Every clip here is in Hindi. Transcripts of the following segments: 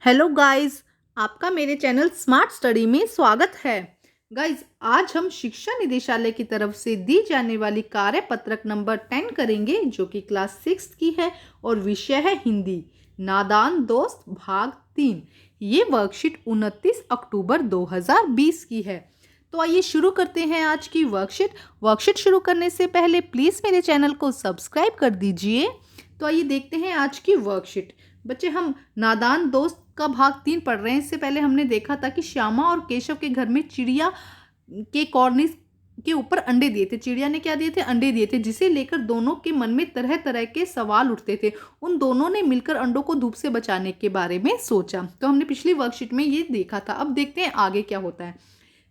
Hello guys. आपका मेरे चैनल स्मार्ट स्टडी में स्वागत है। गाइस, आज हम शिक्षा निदेशालय की तरफ से दी जाने वाली कार्यपत्रक नंबर 10 करेंगे, जो कि क्लास 6 की है और विषय है हिंदी। नादान दोस्त भाग 3। ये वर्कशीट 29 अक्टूबर 2020 की है। तो आइए शुरू करते हैं आज की वर्कशीट शुरू करने से पहले प्लीज़ मेरे चैनल को सब्सक्राइब कर दीजिए। तो आइए देखते हैं आज की वर्कशीट। बच्चे, हम नादान दोस्त का भाग 3 पढ़ रहे हैं। इससे पहले हमने देखा था कि श्यामा और केशव के घर में चिड़िया के कॉर्निस के ऊपर अंडे दिए थे। चिड़िया ने क्या दिए थे? अंडे दिए थे, जिसे लेकर दोनों के मन में तरह तरह के सवाल उठते थे। उन दोनों ने मिलकर अंडों को धूप से बचाने के बारे में सोचा। तो हमने पिछली वर्कशीट में ये देखा था। अब देखते हैं आगे क्या होता है।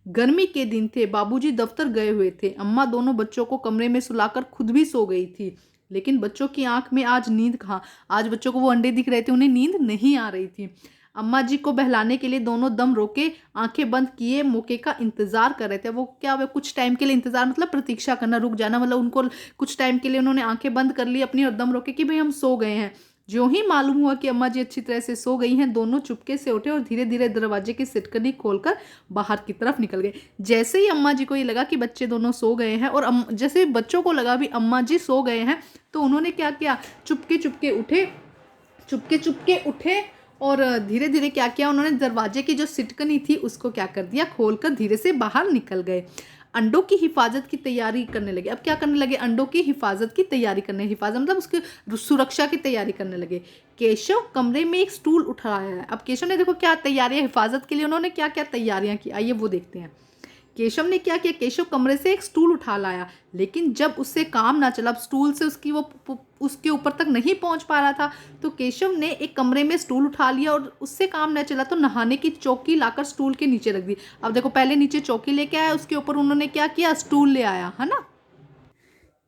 गर्मी के दिन थे, बाबूजी दफ्तर गए हुए थे। अम्मा दोनों बच्चों को कमरे में सुलाकर खुद भी सो गई थी, लेकिन बच्चों की आंख में आज नींद कहाँ। आज बच्चों को वो अंडे दिख रहे थे, उन्हें नींद नहीं आ रही थी। अम्मा जी को बहलाने के लिए दोनों दम रोके आंखें बंद किए मौके का इंतजार कर रहे थे। वो क्या हुआ? कुछ टाइम के लिए इंतजार मतलब प्रतीक्षा करना, रुक जाना, मतलब उनको कुछ टाइम के लिए उन्होंने आंखें बंद कर ली अपनी और दम रोके कि भाई हम सो गए हैं। जो ही मालूम हुआ कि अम्मा जी अच्छी तरह से सो गई हैं, दोनों चुपके से उठे और धीरे धीरे दरवाजे की सिटकनी खोलकर बाहर की तरफ निकल गए। जैसे ही अम्मा जी को ये लगा कि बच्चे दोनों सो गए हैं और जैसे बच्चों को लगा भी अम्मा जी सो गए हैं, तो उन्होंने क्या किया? चुपके चुपके उठे और धीरे धीरे क्या किया? उन्होंने दरवाजे की जो सिटकनी थी उसको क्या कर दिया? खोलकर धीरे से बाहर निकल गए। अंडों की हिफाजत की तैयारी करने लगे। अब क्या करने लगे? अंडों की हिफाजत की तैयारी करने, हिफाजत मतलब उसकी सुरक्षा की तैयारी करने लगे। केशव कमरे में एक स्टूल उठाया है। अब केशव ने देखो क्या तैयारियां, हिफाजत के लिए उन्होंने क्या क्या तैयारियां की, आइए वो देखते हैं। केशव ने क्या किया? केशव कमरे से एक स्टूल उठा लाया, लेकिन जब उससे काम ना चला, अब स्टूल से उसके ऊपर तक नहीं पहुंच पा रहा था, तो केशव ने एक कमरे में स्टूल उठा लिया और उससे काम ना चला तो नहाने की चौकी लाकर स्टूल के नीचे रख दी। अब देखो, पहले नीचे चौकी लेके आया, उसके ऊपर उन्होंने क्या किया? स्टूल ले आया, है ना।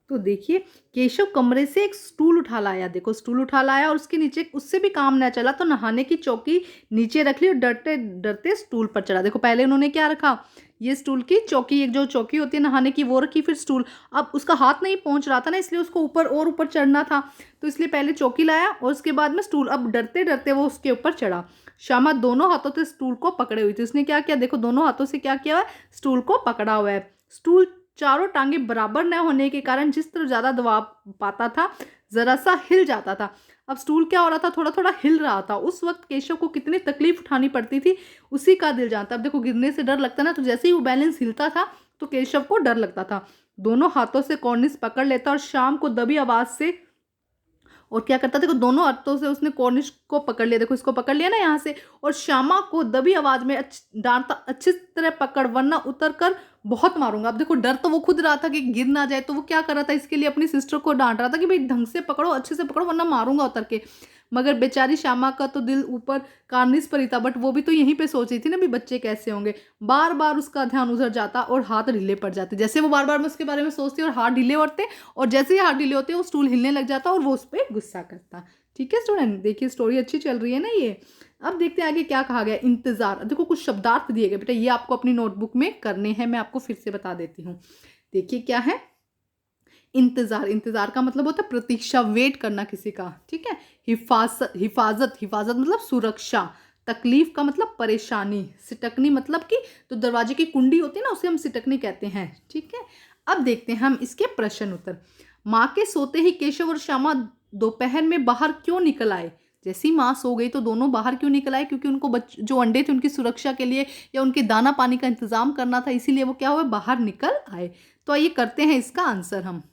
तो देखिए, केशव कमरे से एक स्टूल उठा लाया, देखो स्टूल उठा लाया और उसके नीचे उससे भी काम ना चला तो नहाने की चौकी नीचे रख ली और डरते डरते स्टूल पर चढ़ा। देखो पहले उन्होंने क्या रखा? ये स्टूल की चौकी, एक जो चौकी होती है नहाने की वो रखी, फिर स्टूल। अब उसका हाथ नहीं पहुंच रहा था ना, इसलिए उसको ऊपर और ऊपर चढ़ना था, तो इसलिए पहले चौकी लाया और उसके बाद में स्टूल। अब डरते डरते वो उसके ऊपर चढ़ा। श्यामा दोनों हाथों से स्टूल को पकड़े हुई थी। उसने क्या किया? देखो दोनों हाथों से क्या किया हुआ है? स्टूल को पकड़ा हुआ है। स्टूल चारों टांगे बराबर न होने के कारण जिस तरफ ज्यादा दबाव पाता था, जरा सा हिल जाता था। अब स्टूल क्या हो रहा था? थोड़ा थोड़ा हिल रहा था। उस वक्त केशव को कितनी तकलीफ उठानी पड़ती थी, उसी का दिल जानता। अब देखो, गिरने से डर लगता ना, तो जैसे ही वो बैलेंस हिलता था तो केशव को डर लगता था। दोनों हाथों से कॉर्निस पकड़ लेता और शाम को दबी आवाज से और क्या करता? देखो दोनों हाथों से उसने कॉर्निश को पकड़ लिया, देखो इसको पकड़ लिया ना यहाँ से, और श्यामा को दबी आवाज में डांटता, अच्छी तरह पकड़ वरना उतर कर बहुत मारूंगा। अब देखो, डर तो वो खुद रहा था कि गिर ना जाए, तो वो क्या कर रहा था? इसके लिए अपनी सिस्टर को डांट रहा था कि भाई ढंग से पकड़ो, अच्छे से पकड़ो, वरना मारूंगा उतर के। मगर बेचारी श्यामा का तो दिल ऊपर कार्निस पर ही था, बट वो भी तो यहीं पे सोच रही थी ना भी बच्चे कैसे होंगे। बार बार उसका ध्यान उधर जाता और हाथ ढीले पड़ जाते। जैसे वो बार बार में उसके बारे में सोचती और हाथ ढीले पड़ते, और जैसे ही हाथ ढीले होते वो स्टूल हिलने लग जाता और वो उस पर गुस्सा करता। ठीक है स्टूडेंट, देखिए स्टोरी अच्छी चल रही है ना ये। अब देखते हैं आगे क्या कहा गया। इंतजार, देखो कुछ शब्दार्थ दिए गए बेटा, ये आपको अपनी नोटबुक में करने हैं, मैं आपको फिर से बता देती हूँ। देखिए क्या है इंतजार। इंतजार का मतलब होता है प्रतीक्षा, वेट करना किसी का। ठीक है। हिफाजत, हिफाजत मतलब सुरक्षा। तकलीफ का मतलब परेशानी। सिटकनी मतलब कि तो दरवाजे की कुंडी होती है ना, उसे हम सिटकनी कहते हैं। ठीक है। अब देखते हैं हम इसके प्रश्न उत्तर। माँ के सोते ही केशव और श्यामा दोपहर में बाहर क्यों निकल आए? जैसी माँ सो गई तो दोनों बाहर क्यों निकल आए? क्योंकि उनको जो अंडे थे उनकी सुरक्षा के लिए या उनके दाना पानी का इंतजाम करना था, इसीलिए वो क्या हुए? बाहर निकल आए। तो आइए करते हैं इसका आंसर हम।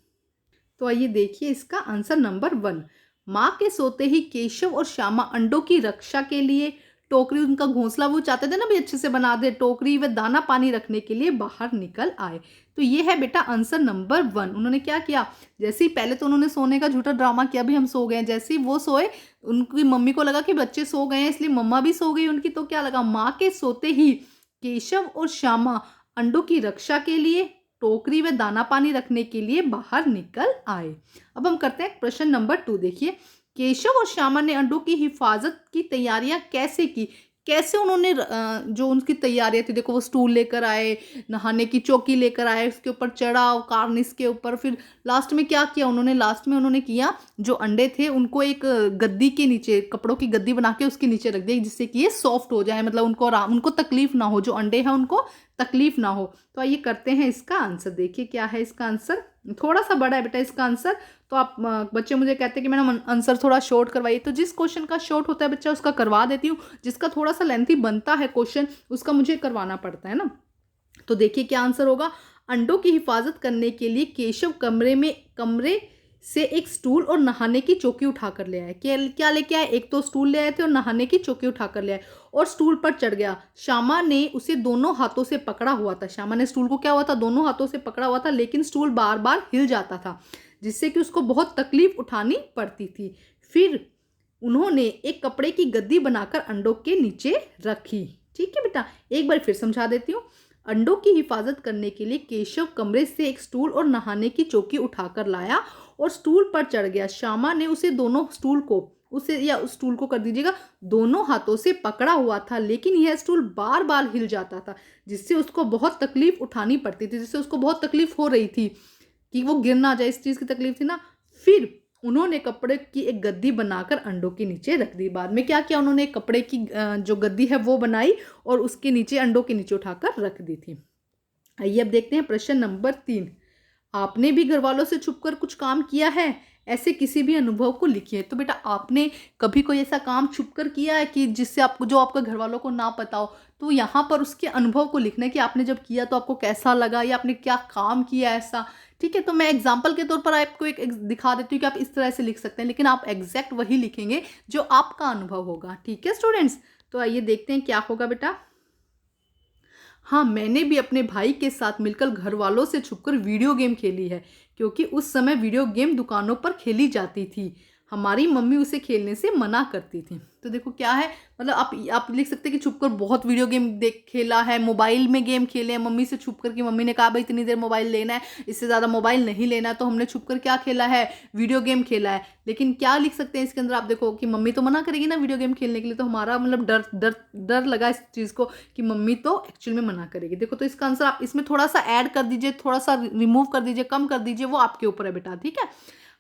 तो आइए देखिए इसका आंसर नंबर 1। माँ के सोते ही केशव और श्यामा अंडों की रक्षा के लिए टोकरी, उनका घोंसला वो चाहते थे ना भी अच्छे से बना दे, टोकरी व दाना पानी रखने के लिए बाहर निकल आए। तो ये है बेटा आंसर नंबर 1। उन्होंने क्या किया? जैसे ही पहले तो उन्होंने सोने का झूठा ड्रामा किया, भी हम सो गए हैं। जैसे ही वो सोए, उनकी मम्मी को लगा कि बच्चे सो गए हैं, इसलिए मम्मा भी सो गई उनकी। तो क्या लगा? माँ के सोते ही केशव और श्यामा अंडों की रक्षा के लिए टोकरी व दाना पानी रखने के लिए बाहर निकल आए। अब हम करते हैं प्रश्न नंबर 2। देखिए, केशव और श्यामा ने अंडों की हिफाजत की तैयारियां कैसे की? कैसे उन्होंने जो उनकी तैयारियाँ थी, देखो वो स्टूल लेकर आए, नहाने की चौकी लेकर आए, उसके ऊपर चढ़ा कार्निस के ऊपर, फिर लास्ट में क्या किया उन्होंने, लास्ट में उन्होंने किया जो अंडे थे उनको एक गद्दी के नीचे, कपड़ों की गद्दी बना के उसके नीचे रख दिया, जिससे कि ये सॉफ्ट हो जाए, मतलब उनको आराम, उनको तकलीफ ना हो, जो अंडे हैं उनको तकलीफ ना हो। तो आइए करते हैं इसका आंसर। देखिए क्या है इसका आंसर, थोड़ा सा बड़ा है बेटा इसका आंसर, तो आप बच्चे मुझे कहते हैं कि मैडम आंसर थोड़ा शॉर्ट करवाइए, तो जिस क्वेश्चन का शॉर्ट होता है बच्चा उसका करवा देती हूँ, जिसका थोड़ा सा लेंथी बनता है क्वेश्चन उसका मुझे करवाना पड़ता है ना। तो देखिए क्या आंसर होगा, अंडों की हिफाजत करने के लिए केशव कमरे से एक स्टूल और नहाने की चौकी उठाकर ले आए। क्या लेके आए, एक तो स्टूल ले आए थे और नहाने की चौकी उठाकर ले आए, और स्टूल पर चढ़ गया। श्यामा ने उसे दोनों हाथों से पकड़ा हुआ था, श्यामा ने स्टूल को क्या हुआ था, दोनों हाथों से पकड़ा हुआ था, लेकिन स्टूल बार बार हिल जाता था, जिससे कि उसको बहुत तकलीफ उठानी पड़ती थी। फिर उन्होंने एक कपड़े की गद्दी बनाकर अंडों के नीचे रखी। ठीक है बेटा, एक बार फिर समझा देती हूँ। अंडों की हिफाजत करने के लिए केशव कमरे से एक स्टूल और नहाने की चौकी उठाकर लाया और स्टूल पर चढ़ गया। श्यामा ने उसे उस स्टूल को कर दीजिएगा, दोनों हाथों से पकड़ा हुआ था, लेकिन यह स्टूल बार बार हिल जाता था, जिससे उसको बहुत तकलीफ उठानी पड़ती थी, जिससे उसको बहुत तकलीफ हो रही थी कि वो गिर ना जाए, इस चीज़ की तकलीफ थी ना। फिर उन्होंने कपड़े की एक गद्दी बनाकर अंडों के नीचे रख दी। बाद में क्या किया उन्होंने, एक कपड़े की जो गद्दी है वो बनाई और उसके नीचे अंडों के नीचे उठाकर रख दी थी। आइए अब देखते हैं प्रश्न नंबर 3। आपने भी घर वालों से छुपकर कुछ काम किया है, ऐसे किसी भी अनुभव को लिखिए। तो बेटा आपने कभी कोई ऐसा काम छुपकर किया है कि जिससे आपको, जो आपके घर वालों को ना पता हो, तो यहाँ पर उसके अनुभव को लिखना है कि आपने जब किया तो आपको कैसा लगा या आपने क्या काम किया ऐसा। ठीक है, तो मैं एग्जाम्पल के तौर पर आपको एक दिखा देती हूँ कि आप इस तरह से लिख सकते हैं, लेकिन आप एग्जैक्ट वही लिखेंगे जो आपका अनुभव होगा। ठीक है स्टूडेंट्स, तो आइए देखते हैं क्या होगा बेटा। हाँ, मैंने भी अपने भाई के साथ मिलकर घर वालों से छुपकर वीडियो गेम खेली है, क्योंकि उस समय वीडियो गेम दुकानों पर खेली जाती थी। हमारी मम्मी उसे खेलने से मना करती थी। तो देखो क्या है, मतलब आप लिख सकते हैं कि छुपकर बहुत वीडियो गेम देख खेला है, मोबाइल में गेम खेले हैं मम्मी से छुपकर, कि मम्मी ने कहा भाई इतनी देर मोबाइल लेना है, इससे ज़्यादा मोबाइल नहीं लेना, तो हमने छुपकर क्या खेला है, वीडियो गेम खेला है। लेकिन क्या लिख सकते हैं इसके अंदर, आप देखो कि मम्मी तो मना करेगी ना वीडियो गेम खेलने के लिए, तो हमारा मतलब डर डर डर लगा इस चीज़ को कि मम्मी तो एक्चुअल में मना करेगी। देखो तो इसका आंसर आप इसमें थोड़ा सा ऐड कर दीजिए, थोड़ा सा रिमूव कर दीजिए, कम कर दीजिए, वो आपके ऊपर है बेटा। ठीक है,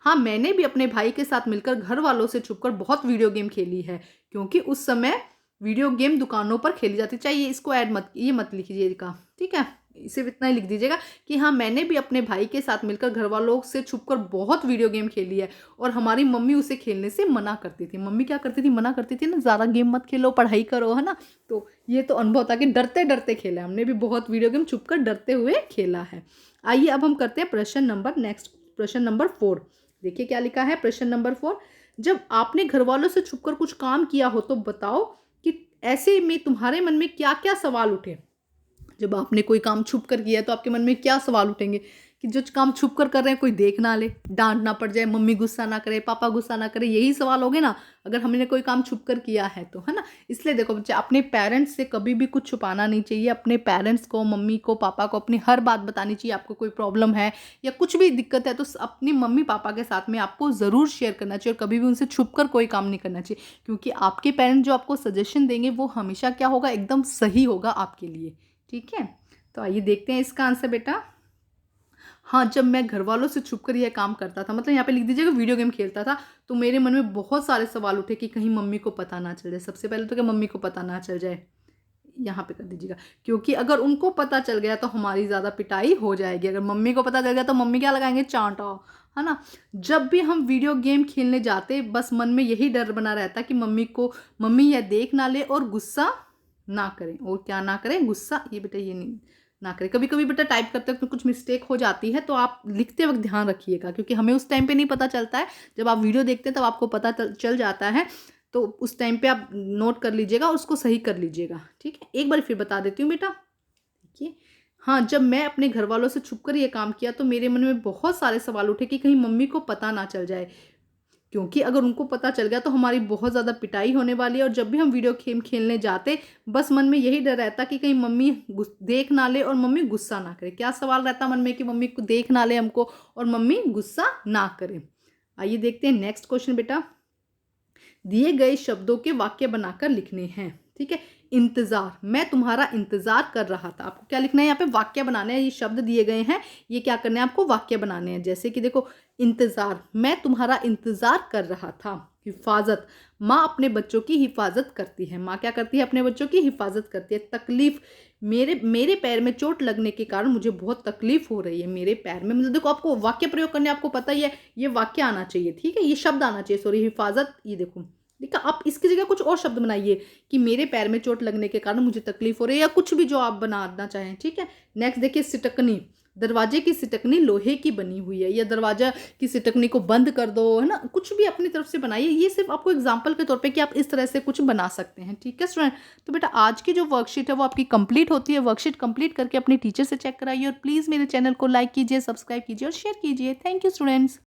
हाँ, मैंने भी अपने भाई के साथ मिलकर घर वालों से छुपकर बहुत वीडियो गेम खेली है, क्योंकि उस समय वीडियो गेम दुकानों पर खेली जाती। चाहिए इसको ऐड मत, ये मत लिखिएगा। ठीक है, इसे इतना ही लिख दीजिएगा कि हाँ, मैंने भी अपने भाई के साथ मिलकर घर वालों से छुपकर बहुत वीडियो गेम खेली है, और हमारी मम्मी उसे खेलने से मना करती थी। मम्मी क्या करती थी, मना करती थी ना, ज़्यादा गेम मत खेलो, पढ़ाई करो, है ना। तो ये तो अनुभव था कि डरते डरते खेला है, हमने भी बहुत वीडियो गेम छुपकर डरते हुए खेला है। आइए अब हम करते हैं प्रश्न नंबर 4। देखिए क्या लिखा है प्रश्न नंबर 4। जब आपने घर वालों से छुपकर कुछ काम किया हो तो बताओ कि ऐसे में तुम्हारे मन में क्या क्या सवाल उठे। जब आपने कोई काम छुप कर किया है तो आपके मन में क्या सवाल उठेंगे कि जो काम छुप कर रहे हैं कोई देख ना ले, डांट ना पड़ जाए, मम्मी गुस्सा ना करे, पापा गुस्सा ना करे, यही सवाल होंगे ना अगर हमने कोई काम छुप कर किया है तो, है ना। इसलिए देखो बच्चे, अपने पेरेंट्स से कभी भी कुछ छुपाना नहीं चाहिए। अपने पेरेंट्स को, मम्मी को, पापा को अपनी हर बात बतानी चाहिए। आपको कोई प्रॉब्लम है या कुछ भी दिक्कत है तो अपनी मम्मी पापा के साथ में आपको ज़रूर शेयर करना चाहिए, और कभी भी उनसे छुप कर कोई काम नहीं करना चाहिए, क्योंकि आपके पेरेंट्स जो आपको सजेशन देंगे वो हमेशा क्या होगा, एकदम सही होगा आपके लिए। ठीक है, तो आइए देखते हैं इसका आंसर बेटा। हाँ, जब मैं घर वालों से छुपकर यह काम करता था, मतलब यहाँ पे लिख दीजिएगा वीडियो गेम खेलता था, तो मेरे मन में बहुत सारे सवाल उठे कि कहीं मम्मी को पता ना चल जाए। सबसे पहले तो क्या, मम्मी को पता ना चल जाए, यहाँ पे कर दीजिएगा, क्योंकि अगर उनको पता चल गया तो हमारी ज़्यादा पिटाई हो जाएगी। अगर मम्मी को पता चल गया तो मम्मी क्या लगाएंगे, चांटा, है ना। जब भी हम वीडियो गेम खेलने जाते बस मन में यही डर बना रहता कि मम्मी यह देख ना ले और गुस्सा ना करें, और क्या ना करें, गुस्सा, ये बेटा ये नहीं ना करें। कभी कभी बेटा टाइप करते वक्त कुछ मिस्टेक हो जाती है तो आप लिखते वक्त ध्यान रखिएगा, क्योंकि हमें उस टाइम पे नहीं पता चलता है, जब आप वीडियो देखते हैं तब आपको पता चल जाता है, तो उस टाइम पे आप नोट कर लीजिएगा और उसको सही कर लीजिएगा। ठीक है, एक बार फिर बता देती हूँ बेटा। देखिए, हाँ, जब मैं अपने घर वालों से छुपकर ये काम किया तो मेरे मन में बहुत सारे सवाल उठे कि कहीं मम्मी को पता ना चल जाए, क्योंकि अगर उनको पता चल गया तो हमारी बहुत ज़्यादा पिटाई होने वाली है। और जब भी हम वीडियो गेम खेलने जाते बस मन में यही डर रहता कि कहीं मम्मी देख ना ले और मम्मी गुस्सा ना करे। क्या सवाल रहता मन में कि मम्मी को देख ना ले हमको और मम्मी गुस्सा ना करे। आइए देखते हैं नेक्स्ट क्वेश्चन बेटा। दिए गए शब्दों के वाक्य बनाकर लिखने हैं। ठीक है। इंतज़ार, मैं तुम्हारा इंतज़ार कर रहा था। आपको क्या लिखना है यहाँ पे, वाक्य बनाने हैं। ये शब्द दिए गए हैं, ये क्या करने हैं आपको, वाक्य बनाने हैं। जैसे कि देखो, इंतज़ार, मैं तुम्हारा इंतज़ार कर रहा था। हिफाजत, माँ अपने बच्चों की हिफाजत करती है। माँ क्या करती है, अपने बच्चों की हिफाजत करती है। तकलीफ, मेरे मेरे पैर में चोट लगने के कारण मुझे बहुत तकलीफ हो रही है। मेरे पैर में, मतलब देखो आपको वाक्य प्रयोग करने, आपको पता ही है, ये वाक्य आना चाहिए, ठीक है, ये शब्द आना चाहिए, सॉरी, हिफाजत। ये देखो, ठीक है, आप इसकी जगह कुछ और शब्द बनाइए कि मेरे पैर में चोट लगने के कारण मुझे तकलीफ हो रही है, या कुछ भी जो आप बनाना चाहें, ठीक है। नेक्स्ट देखिए, सिटकनी, दरवाजे की सिटकनी लोहे की बनी हुई है, या दरवाजा की सिटकनी को बंद कर दो, है ना, कुछ भी अपनी तरफ से बनाइए। ये सिर्फ आपको एग्जाम्पल के तौर पे कि आप इस तरह से कुछ बना सकते हैं, ठीक है स्टूडेंट। तो बेटा आज की जो वर्कशीट है वो आपकी कंप्लीट होती है। वर्कशीट कंप्लीट करके अपने टीचर से चेक कराइए, और प्लीज़ मेरे चैनल को लाइक कीजिए, सब्सक्राइब कीजिए और शेयर कीजिए। Thank you students.